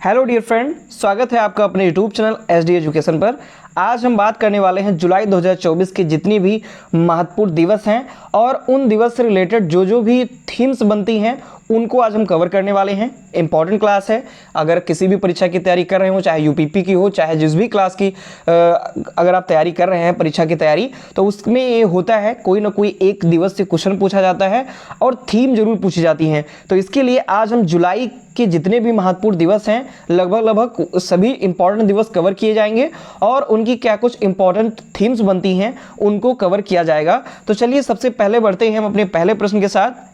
Hello dear friend, स्वागत है आपका अपने यूट्यूब चैनल SD एजुकेशन पर। आज हम बात करने वाले हैं जुलाई 2024 के जितनी भी महत्वपूर्ण दिवस हैं और उन दिवस से रिलेटेड जो भी थीम्स बनती हैं उनको आज हम कवर करने वाले हैं। इंपॉर्टेंट क्लास है। अगर किसी भी परीक्षा की तैयारी कर रहे हो, चाहे यूपीपी की हो, चाहे जिस भी क्लास की अगर आप तैयारी कर रहे हैं परीक्षा की तैयारी, तो उसमें ये होता है कोई ना कोई एक दिवस से क्वेश्चन पूछा जाता है और थीम जरूर पूछी जाती हैं। तो इसके लिए आज हम जुलाई के जितने भी महत्वपूर्ण दिवस हैं लगभग सभी इंपॉर्टेंट दिवस कवर किए जाएंगे और उनकी क्या कुछ इंपॉर्टेंट थीम्स बनती हैं उनको कवर किया जाएगा। तो चलिए सबसे पहले बढ़ते हैं हम अपने पहले प्रश्न के साथ।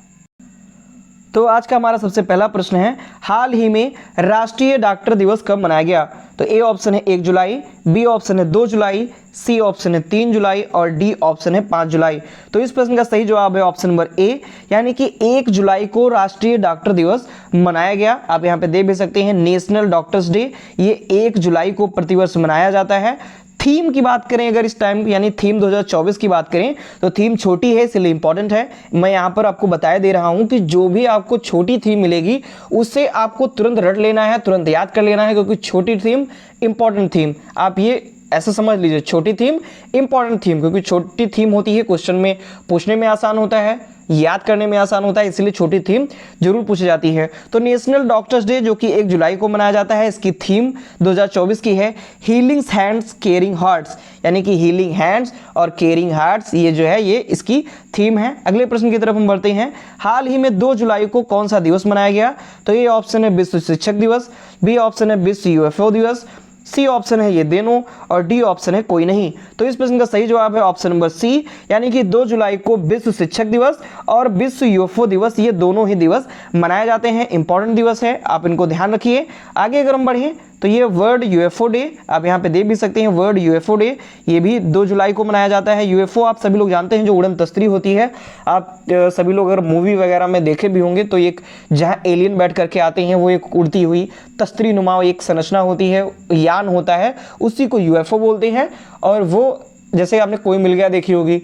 तो आज का हमारा सबसे पहला प्रश्न है, हाल ही में राष्ट्रीय डॉक्टर दिवस कब मनाया गया? तो ए ऑप्शन है 1 जुलाई, बी ऑप्शन है 2 जुलाई, सी ऑप्शन है 3 जुलाई और डी ऑप्शन है 5 जुलाई। तो इस प्रश्न का सही जवाब है ऑप्शन नंबर ए, यानी कि 1 जुलाई को राष्ट्रीय डॉक्टर दिवस मनाया गया। आप यहाँ पे देख भी सकते हैं नेशनल डॉक्टर्स डे, ये 1 जुलाई को प्रतिवर्ष मनाया जाता है। थीम की बात करें अगर इस टाइम यानी थीम 2024 की बात करें तो थीम छोटी है इसलिए इंपॉर्टेंट है। मैं यहाँ पर आपको बताया दे रहा हूँ कि जो भी आपको छोटी थीम मिलेगी उससे आपको तुरंत रट लेना है, तुरंत याद कर लेना है, क्योंकि छोटी थीम इंपॉर्टेंट थीम, आप ये ऐसा समझ लीजिए, छोटी थीम इंपॉर्टेंट थीम, क्योंकि छोटी थीम होती है क्वेश्चन में पूछने में आसान होता है, याद करने में आसान होता है, इसलिए छोटी थीम जरूर पूछी जाती है। तो नेशनल डॉक्टर्स डे जो कि 1 जुलाई को मनाया जाता है, इसकी थीम 2024 की है हीलिंग हैंड्स केयरिंग हार्ट्स, यानी कि हीलिंग हैंड्स और केयरिंग हार्ट्स, ये जो है ये इसकी थीम है। अगले प्रश्न की तरफ हम बढ़ते हैं, हाल ही में 2 जुलाई को कौन सा दिवस मनाया गया? तो ये ऑप्शन है विश्व शिक्षक दिवस, बी ऑप्शन है विश्व UFO दिवस, सी ऑप्शन है ये दोनों और डी ऑप्शन है कोई नहीं। तो इस प्रश्न का सही जवाब है ऑप्शन नंबर सी, यानी कि 2 जुलाई को विश्व शिक्षक दिवस और विश्व UFO दिवस, ये दोनों ही दिवस मनाए जाते हैं। इंपॉर्टेंट दिवस है, आप इनको ध्यान रखिए। आगे अगर हम बढ़ें तो ये वर्ल्ड UFO डे, आप यहाँ पे देख भी सकते हैं वर्ल्ड UFO डे, ये भी 2 जुलाई को मनाया जाता है। UFO आप सभी लोग जानते हैं जो उड़न तस्तरी होती है, आप सभी लोग अगर मूवी वगैरह में देखे भी होंगे तो एक जहाँ एलियन बैठ करके आते हैं वो एक उड़ती हुई तस्तरी नुमा एक संरचना होती है, यान होता है, उसी को UFO बोलते हैं। और वो जैसे आपने कोई मिल गया देखी होगी,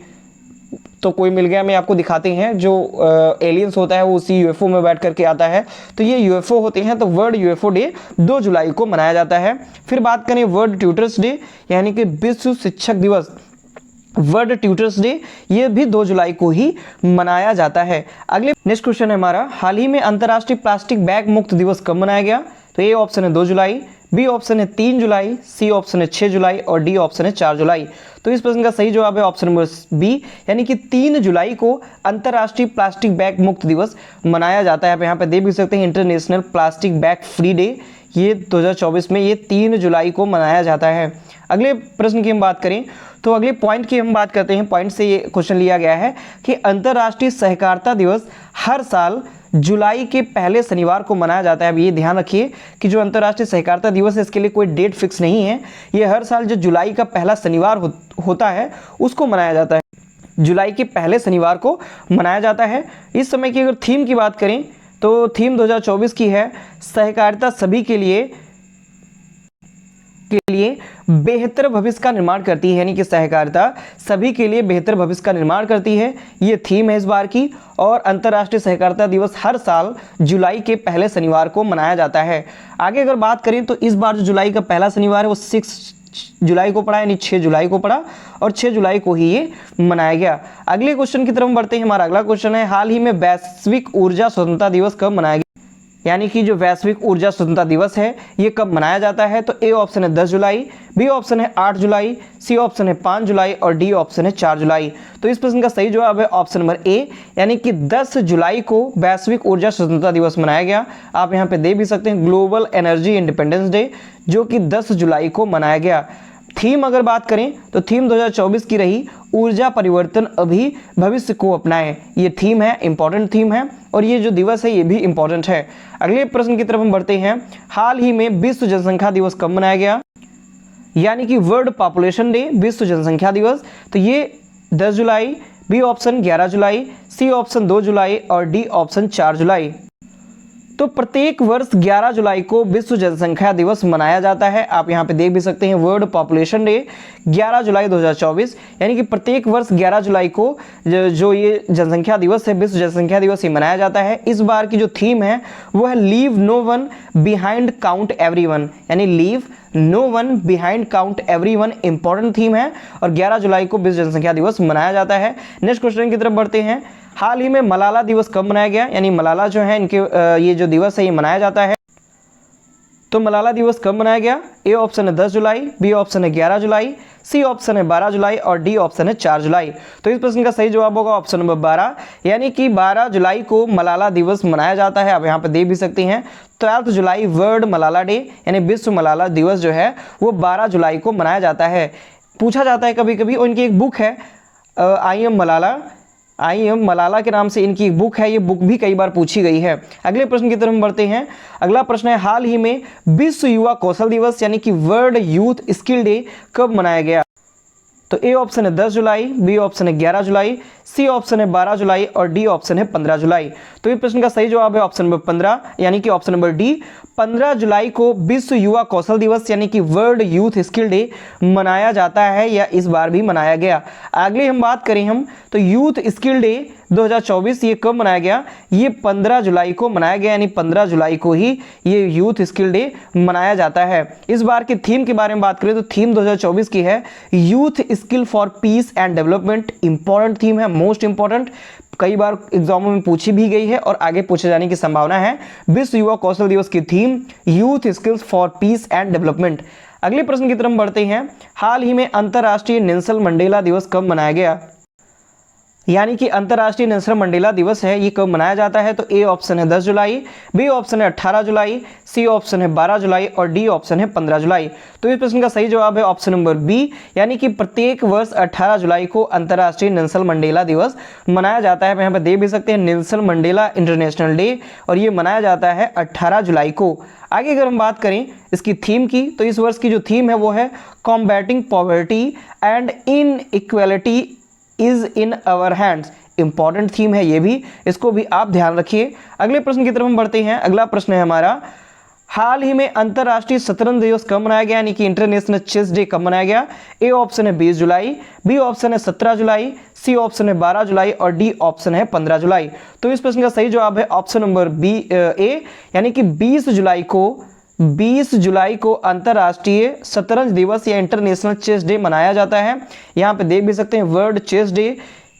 तो कोई मिल गया में आपको दिखाते हैं जो एलियंस होता है वो उसी UFO में बैठ करके आता है, तो ये UFO होते हैं। तो वर्ल्ड UFO डे 2 जुलाई को मनाया जाता है। फिर बात करें वर्ल्ड ट्यूटर्स डे, यानी कि विश्व शिक्षक दिवस, वर्ल्ड ट्यूटर्स डे, ये भी 2 जुलाई को ही मनाया जाता है। अगले नेक्स्ट क्वेश्चन है हमारा, हाल ही में अंतर्राष्ट्रीय प्लास्टिक बैग मुक्त दिवस कब मनाया गया? तो ए ऑप्शन है 2 जुलाई, बी ऑप्शन है 3 जुलाई, सी ऑप्शन है 6 जुलाई और डी ऑप्शन है 4 जुलाई। तो इस प्रश्न का सही जवाब है ऑप्शन नंबर बी, यानी कि 3 जुलाई को अंतर्राष्ट्रीय प्लास्टिक बैग मुक्त दिवस मनाया जाता है। आप यहाँ पे देख भी सकते हैं international plastic bag free day, ये 2024 में ये 3 जुलाई को मनाया जाता है। अगले प्रश्न की हम बात करें तो अगले पॉइंट की हम बात करते हैं। पॉइंट से ये क्वेश्चन लिया गया है कि अंतर्राष्ट्रीय सहकारिता दिवस हर साल जुलाई के पहले शनिवार को मनाया जाता है। अब ये ध्यान रखिए कि जो अंतर्राष्ट्रीय सहकारिता दिवस है इसके लिए कोई डेट फिक्स नहीं है, ये हर साल जो जुलाई का पहला शनिवार होता है उसको मनाया जाता है, जुलाई के पहले शनिवार को मनाया जाता है। इस समय की अगर थीम की बात करें तो थीम 2024 की है सहकारिता सभी के लिए बेहतर भविष्य का निर्माण करती है, यानी कि सहकारिता सभी के लिए बेहतर भविष्य का निर्माण करती है, ये थीम है इस बार की। और अंतर्राष्ट्रीय सहकारिता दिवस हर साल जुलाई के पहले शनिवार को मनाया जाता है। आगे अगर बात करें तो इस बार जो जुलाई का पहला शनिवार है वो 6 जुलाई को पड़ा, यानी 6 जुलाई को पड़ा और 6 जुलाई को ही ये मनाया गया। अगले क्वेश्चन की तरफ बढ़ते हैं। हमारा अगला क्वेश्चन है, हाल ही में वैश्विक ऊर्जा स्वतंत्रता दिवस कब मनाया गया? यानी कि जो वैश्विक ऊर्जा स्वतंत्रता दिवस है ये कब मनाया जाता है? तो ए ऑप्शन है 10 जुलाई, बी ऑप्शन है 8 जुलाई, सी ऑप्शन है 5 जुलाई और डी ऑप्शन है 4 जुलाई। तो इस प्रश्न का सही जवाब है ऑप्शन नंबर ए, यानी कि 10 जुलाई को वैश्विक ऊर्जा स्वतंत्रता दिवस मनाया गया। आप यहाँ पे देख भी सकते हैं ग्लोबल एनर्जी इंडिपेंडेंस डे, जो कि 10 जुलाई को मनाया गया। थीम अगर बात करें तो थीम 2024 की रही ऊर्जा परिवर्तन अभी भविष्य को अपनाएं, ये थीम है, इंपॉर्टेंट थीम है और ये जो दिवस है ये भी इंपॉर्टेंट है। अगले प्रश्न की तरफ हम बढ़ते हैं, हाल ही में विश्व जनसंख्या दिवस कब मनाया गया? यानी कि वर्ल्ड पॉपुलेशन डे, विश्व जनसंख्या दिवस, तो ये 10 जुलाई, बी ऑप्शन 11 जुलाई, सी ऑप्शन 2 जुलाई और डी ऑप्शन 4 जुलाई। तो प्रत्येक वर्ष 11 जुलाई को विश्व जनसंख्या दिवस मनाया जाता है। आप यहाँ पे देख भी सकते हैं वर्ल्ड पॉपुलेशन डे 11 जुलाई 2024, यानी कि प्रत्येक वर्ष 11 जुलाई को जो ये जनसंख्या दिवस है, विश्व जनसंख्या दिवस, ये मनाया जाता है। इस बार की जो थीम है वो है leave no one behind count everyone, यानी leave no one behind count everyone important theme है और 11 जुलाई को विश्व जनसंख्या दिवस मनाया जाता है। नेक्स्ट क्वेश्चन की तरफ बढ़ते हैं। हाल ही में मलाला दिवस कब मनाया गया, यानी मलाला जो है इनके ये जो दिवस है ये मनाया जाता है। तो मलाला दिवस कब मनाया गया? ए ऑप्शन है 10 जुलाई, बी ऑप्शन है 11 जुलाई, सी ऑप्शन है 12 जुलाई और डी ऑप्शन है 4 जुलाई। तो इस प्रश्न का सही जवाब होगा ऑप्शन नंबर 12, यानी कि 12 जुलाई को मलाला दिवस मनाया जाता है। आप यहाँ पे देख भी सकते हैं 12 जुलाई वर्ल्ड मलाला डे, यानी विश्व मलाला दिवस जो है वो 12 जुलाई को मनाया जाता है। पूछा जाता है कभी कभी, उनकी एक बुक है आई एम मलाला के नाम से इनकी एक बुक है, ये बुक भी कई बार पूछी गई है। अगले प्रश्न की तरफ बढ़ते हैं। अगला प्रश्न है हाल ही में विश्व युवा कौशल दिवस यानी कि वर्ल्ड यूथ स्किल डे कब मनाया गया? तो ए ऑप्शन है 10 जुलाई, बी ऑप्शन है 11 जुलाई, सी ऑप्शन है 12 जुलाई और डी ऑप्शन है 15 जुलाई। तो इस प्रश्न का सही जवाब है ऑप्शन नंबर 15, यानी कि ऑप्शन नंबर डी 15 जुलाई को विश्व युवा कौशल दिवस यानी कि वर्ल्ड यूथ स्किल डे मनाया जाता है या इस बार भी मनाया गया। अगले हम बात करें तो यूथ स्किल डे 2024 ये कब मनाया गया? ये 15 जुलाई को मनाया गया, यानी 15 जुलाई को ही ये यूथ स्किल डे मनाया जाता है। इस बार की थीम के बारे में बात करें तो थीम 2024 की है youth skill for piece and development. Important theme है, मोस्ट इंपॉर्टेंट, कई बार एग्जामों में पूछी भी गई है और आगे पूछे जाने की संभावना है। विश्व युवा कौशल दिवस की theme youth skills for piece and development. अगले प्रश्न की तरफ बढ़ते हैं। हाल ही में अंतर्राष्ट्रीय नेल्सन मंडेला दिवस कब मनाया गया? यानी कि अंतर्राष्ट्रीय नेल्सन मंडेला दिवस है ये कब मनाया जाता है? तो ए ऑप्शन है 10 जुलाई, बी ऑप्शन है 18 जुलाई, सी ऑप्शन है 12 जुलाई और डी ऑप्शन है 15 जुलाई। तो इस प्रश्न का सही जवाब है ऑप्शन नंबर बी, यानी कि प्रत्येक वर्ष 18 जुलाई को अंतर्राष्ट्रीय नेल्सन मंडेला दिवस मनाया जाता है। यहाँ पर देख भी सकते हैं नेल्सन मंडेला इंटरनेशनल डे और ये मनाया जाता है 18 जुलाई को। आगे अगर हम बात करें इसकी थीम की तो इस वर्ष की जो थीम है वो है combating poverty and inequality is in our hands. Important theme है ये भी, इसको भी आप ध्यान रखिए। अगले प्रश्न की तरफ हम बढ़ते हैं। अगला प्रश्न है हमारा हाल ही में अंतर्राष्ट्रीय शतरंज दिवस कब मनाया गया, यानी कि इंटरनेशनल चेस डे कब मनाया गया? ए ऑप्शन है 20 जुलाई, बी ऑप्शन है 17 जुलाई, सी ऑप्शन है 12 जुलाई और डी ऑप्शन है 15 जुलाई। तो इस प्रश्न का सही जवाब है ऑप्शन नंबर बी ए, यानी कि 20 जुलाई को अंतर्राष्ट्रीय शतरंज दिवस या इंटरनेशनल चेस डे मनाया जाता है। यहाँ पे देख भी सकते हैं वर्ल्ड चेस डे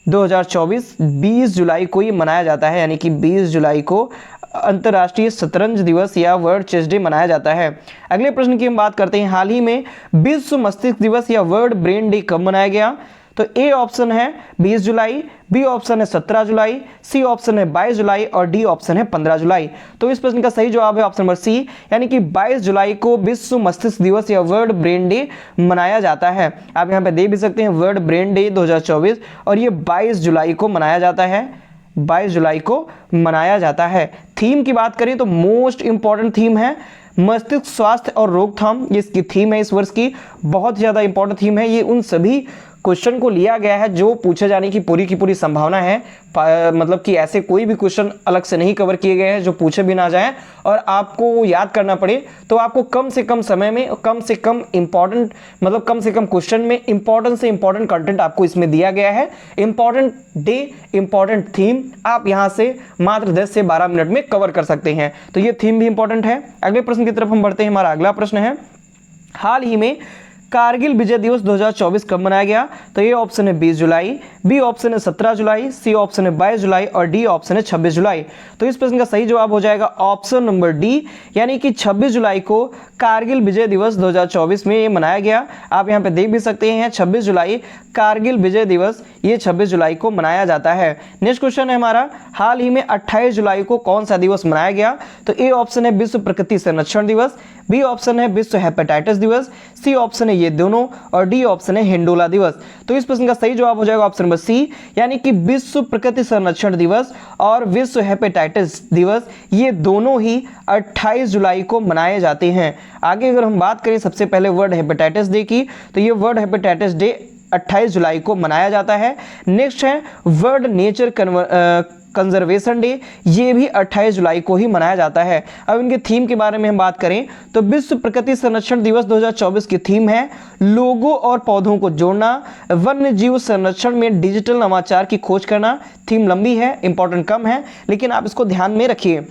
2024 20 जुलाई को ये मनाया जाता है, यानी कि 20 जुलाई को अंतर्राष्ट्रीय शतरंज दिवस या वर्ल्ड चेस डे मनाया जाता है। अगले प्रश्न की हम बात करते हैं। हाल ही में विश्व मस्तिष्क दिवस या वर्ल्ड ब्रेन डे कब मनाया गया? तो ए ऑप्शन है 20 जुलाई, बी ऑप्शन है 17 जुलाई, सी ऑप्शन है 22 जुलाई और डी ऑप्शन है 15 जुलाई। तो इस प्रश्न का सही जवाब है ऑप्शन नंबर सी, यानी कि 22 जुलाई को विश्व मस्तिष्क दिवस या वर्ल्ड ब्रेन डे मनाया जाता है। आप यहाँ पे देख भी सकते हैं वर्ल्ड ब्रेन डे 2024 और ये 22 जुलाई को मनाया जाता है, 22 जुलाई को मनाया जाता है। थीम की बात करें तो मोस्ट इंपॉर्टेंट थीम है मस्तिष्क स्वास्थ्य और रोकथाम, ये इसकी थीम है इस वर्ष की, बहुत ज़्यादा इंपॉर्टेंट थीम है। ये उन सभी क्वेश्चन को लिया गया है जो पूछे जाने की पूरी संभावना है, मतलब कि ऐसे कोई भी क्वेश्चन अलग से नहीं कवर किए गए हैं जो पूछे भी ना जाए और आपको याद करना पड़े। तो आपको कम से कम समय में कम से कम इंपॉर्टेंट, मतलब कम से कम क्वेश्चन में इंपॉर्टेंट से इंपॉर्टेंट कंटेंट आपको इसमें दिया गया है। इंपॉर्टेंट डे, इंपॉर्टेंट थीम आप यहाँ से मात्र 10 से 12 मिनट में कवर कर सकते हैं। तो ये थीम भी इंपॉर्टेंट है। अगले प्रश्न की तरफ हम बढ़ते हैं। हमारा अगला प्रश्न है हाल ही में कारगिल विजय दिवस 2024 कब मनाया गया? तो ये ऑप्शन है 20 जुलाई, बी ऑप्शन है 17 जुलाई, सी ऑप्शन है 22 जुलाई और डी ऑप्शन है 26 जुलाई। तो इस प्रश्न का सही जवाब हो जाएगा ऑप्शन नंबर डी, यानी कि 26 जुलाई को कारगिल विजय दिवस 2024 में ये मनाया गया। आप यहाँ पे देख भी सकते हैं 26 जुलाई कारगिल विजय दिवस, ये 26 जुलाई को मनाया जाता है। नेक्स्ट क्वेश्चन है हमारा हाल ही में 28 जुलाई को कौन सा दिवस मनाया गया? तो ए ऑप्शन है विश्व प्रकृति संरक्षण दिवस, बी ऑप्शन है विश्व हेपेटाइटिस दिवस, सी ऑप्शन है ये दोनों और डी ऑप्शन है हिंडोला दिवस। तो इस प्रश्न का सही जवाब हो जाएगा ऑप्शन नंबर सी, यानी कि विश्व प्रकृति संरक्षण दिवस और विश्व हेपेटाइटिस दिवस ये दोनों ही 28 जुलाई को मनाए जाते हैं। आगे अगर हम बात करें सबसे पहले वर्ल्ड हेपेटाइटिस डे की, तो ये वर्ल्ड हेपेटाइटिस डे 28 जुलाई को मनाया जाता है। नेक्स्ट है वर्ल्ड नेचर कंजर्वेशन डे, ये भी 28 जुलाई को ही मनाया जाता है। अब इनके थीम के बारे में हम बात करें तो विश्व प्रकृति संरक्षण दिवस 2024 की थीम है लोगों और पौधों को जोड़ना, वन्य जीव संरक्षण में डिजिटल नवाचार की खोज करना। थीम लंबी है, इंपॉर्टेंट कम है, लेकिन आप इसको ध्यान में रखिए।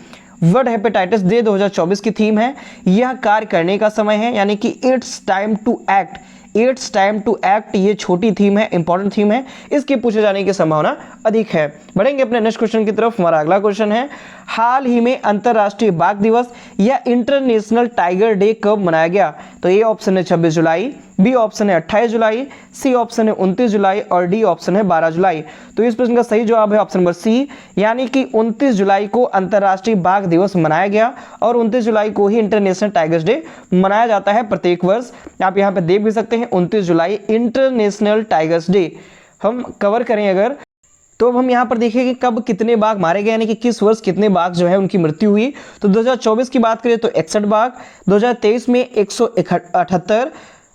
वर्ल्ड हेपेटाइटिस डे 2024 की थीम है यह कार्य करने का समय है, यानी कि it's time to act. It's time to act, ये छोटी थीम है, इंपॉर्टेंट थीम है, इसके पूछे जाने की संभावना अधिक है। बढ़ेंगे अपने नेक्स्ट क्वेश्चन की तरफ। हमारा अगला क्वेश्चन है हाल ही में अंतरराष्ट्रीय बाघ दिवस या इंटरनेशनल टाइगर डे कब मनाया गया? तो ए ऑप्शन है 26 जुलाई, बी ऑप्शन है 28 जुलाई, सी ऑप्शन है 29 जुलाई और डी ऑप्शन है 12 जुलाई। तो इस प्रश्न का सही जवाब है ऑप्शन नंबर सी, यानी कि 29 जुलाई को अंतरराष्ट्रीय बाघ दिवस मनाया गया और 29 जुलाई को ही इंटरनेशनल टाइगर्स डे मनाया जाता है प्रत्येक वर्ष। आप यहाँ पे देख भी सकते हैं 29 जुलाई इंटरनेशनल टाइगर्स डे। हम कवर करें अगर, तो अब हम यहाँ पर देखें कि कब कितने बाघ मारे गए, यानी कि किस वर्ष कितने बाघ जो है उनकी मृत्यु हुई। तो 2024 की बात करें तो 61 बाघ, 2023 में 178,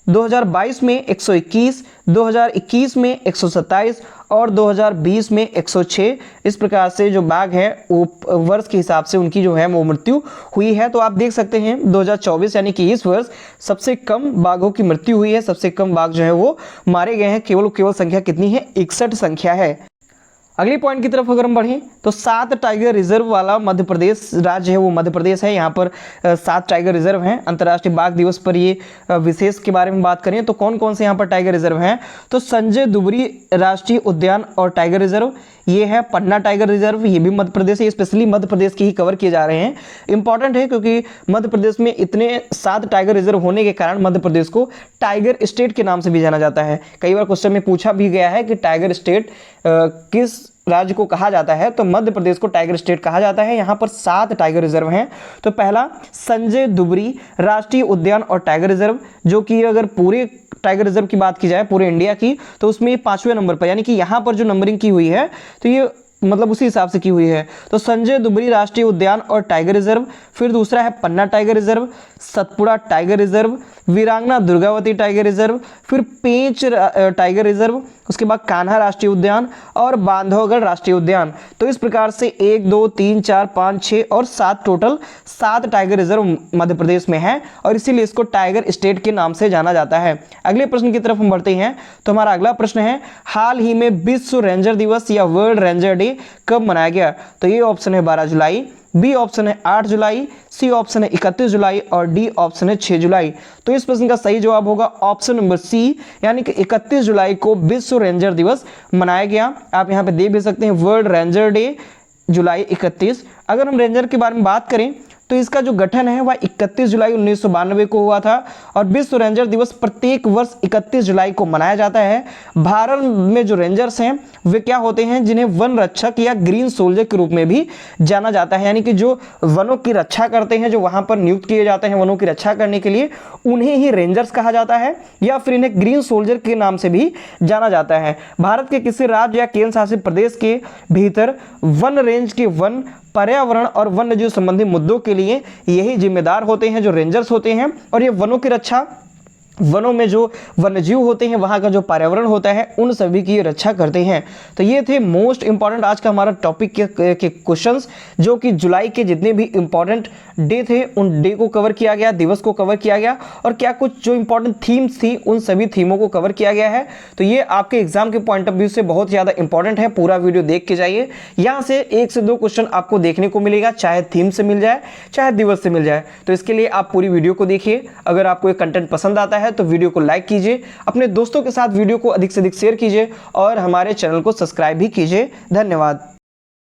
2022 में 121, 2021 में 127 और 2020 में 106। इस प्रकार से जो बाघ है वो वर्ष के हिसाब से उनकी जो है वो मृत्यु हुई है। तो आप देख सकते हैं 2024 यानी कि इस वर्ष सबसे कम बाघों की मृत्यु हुई है, सबसे कम बाघ जो है वो मारे गए हैं। केवल संख्या कितनी है? 61 संख्या है। अगली पॉइंट की तरफ अगर हम बढ़ें तो 7 टाइगर रिजर्व वाला मध्य प्रदेश राज्य है, वो मध्य प्रदेश है। यहाँ पर 7 टाइगर रिजर्व हैं। अंतर्राष्ट्रीय बाघ दिवस पर ये विशेष के बारे में बात करें तो कौन कौन से यहाँ पर टाइगर रिजर्व हैं? तो संजय दुबरी राष्ट्रीय उद्यान और टाइगर रिजर्व, ये है पन्ना टाइगर रिजर्व, ये भी मध्य प्रदेश है। स्पेशली मध्य प्रदेश के ही कवर किए जा रहे हैं, इंपॉर्टेंट है क्योंकि मध्य प्रदेश में इतने 7 टाइगर रिजर्व होने के कारण मध्य प्रदेश को टाइगर स्टेट के नाम से भी जाना जाता है। कई बार क्वेश्चन में पूछा भी गया है कि टाइगर स्टेट किस राज्य को कहा जाता है, तो मध्य प्रदेश को टाइगर स्टेट कहा जाता है। यहाँ पर 7 टाइगर रिजर्व हैं। तो पहला संजय दुबरी राष्ट्रीय उद्यान और टाइगर रिजर्व, जो कि अगर पूरे टाइगर रिजर्व की बात की जाए पूरे इंडिया की तो उसमें 5वें नंबर पर, यानी कि यहाँ पर जो नंबरिंग की हुई है तो ये मतलब उसी हिसाब से की हुई है। तो संजय दुबरी राष्ट्रीय उद्यान और टाइगर रिजर्व, फिर दूसरा है Panna tiger reserve, Satpura tiger reserve, Veerangana Durgavati tiger reserve, फिर पेंच टाइगर रिजर्व, उसके बाद कान्हा राष्ट्रीय उद्यान और बांधवगढ़ राष्ट्रीय उद्यान। तो इस प्रकार से 1 2 3 4 5 6 और 7 total 7 tiger reserve Madhya Pradesh में है और इसीलिए इसको टाइगर स्टेट के नाम से जाना जाता है। अगले प्रश्न की तरफ हम बढ़ते हैं। तो हमारा अगला प्रश्न है हाल ही में विश्व रेंजर दिवस या वर्ल्ड रेंजर डे कब मनाया गया? तो ये ऑप्शन है 12 जुलाई, बी ऑप्शन है 8 जुलाई, सी ऑप्शन है 31 जुलाई और डी ऑप्शन है 6 जुलाई। तो इस प्रश्न का सही जवाब होगा ऑप्शन नंबर सी, यानी कि 31 जुलाई को विश्व रेंजर दिवस मनाया गया। आप यहाँ पे देख भी सकते हैं वर्ल्ड रेंजर डे जुलाई 31। अगर हम रेंजर के बारे में बात करें तो इसका जो गठन है वह 31 जुलाई 1992 को हुआ था और विश्व रेंजर दिवस प्रत्येक वर्ष 31 जुलाई को मनाया जाता है। भारत में जो रेंजर्स हैं वे क्या होते हैं? जिन्हें वन रक्षक या ग्रीन सोल्जर के रूप में भी जाना जाता है, यानी कि जो वनों की रक्षा करते हैं, जो वहां पर नियुक्त किए जाते हैं वनों की रक्षा करने के लिए, उन्हें ही रेंजर्स कहा जाता है या फिर इन्हें ग्रीन सोल्जर के नाम से भी जाना जाता है। भारत के किसी राज्य या केंद्र शासित प्रदेश के भीतर वन रेंज के वन, पर्यावरण और वन्यजीव संबंधी मुद्दों के लिए यही जिम्मेदार होते हैं जो रेंजर्स होते हैं। और ये वनों की रक्षा, वनों में जो वन्यजीव होते हैं, वहाँ का जो पर्यावरण होता है, उन सभी की रक्षा करते हैं। तो ये थे मोस्ट इंपॉर्टेंट आज का हमारा टॉपिक के क्वेश्चंस, जो कि जुलाई के जितने भी इंपॉर्टेंट डे थे उन डे को कवर किया गया, दिवस को कवर किया गया और क्या कुछ जो इंपॉर्टेंट थीम्स थी उन सभी थीमों को कवर किया गया है। तो ये आपके एग्जाम के पॉइंट ऑफ व्यू से बहुत ज़्यादा इंपॉर्टेंट है। पूरा वीडियो देख के जाइए, यहाँ से 1 से 2 क्वेश्चन आपको देखने को मिलेगा, चाहे थीम से मिल जाए चाहे दिवस से मिल जाए। तो इसके लिए आप पूरी वीडियो को देखिए। अगर आपको ये कंटेंट पसंद आता है तो वीडियो को लाइक कीजिए, अपने दोस्तों के साथ वीडियो को अधिक से अधिक शेयर कीजिए और हमारे चैनल को सब्सक्राइब भी कीजिए। धन्यवाद।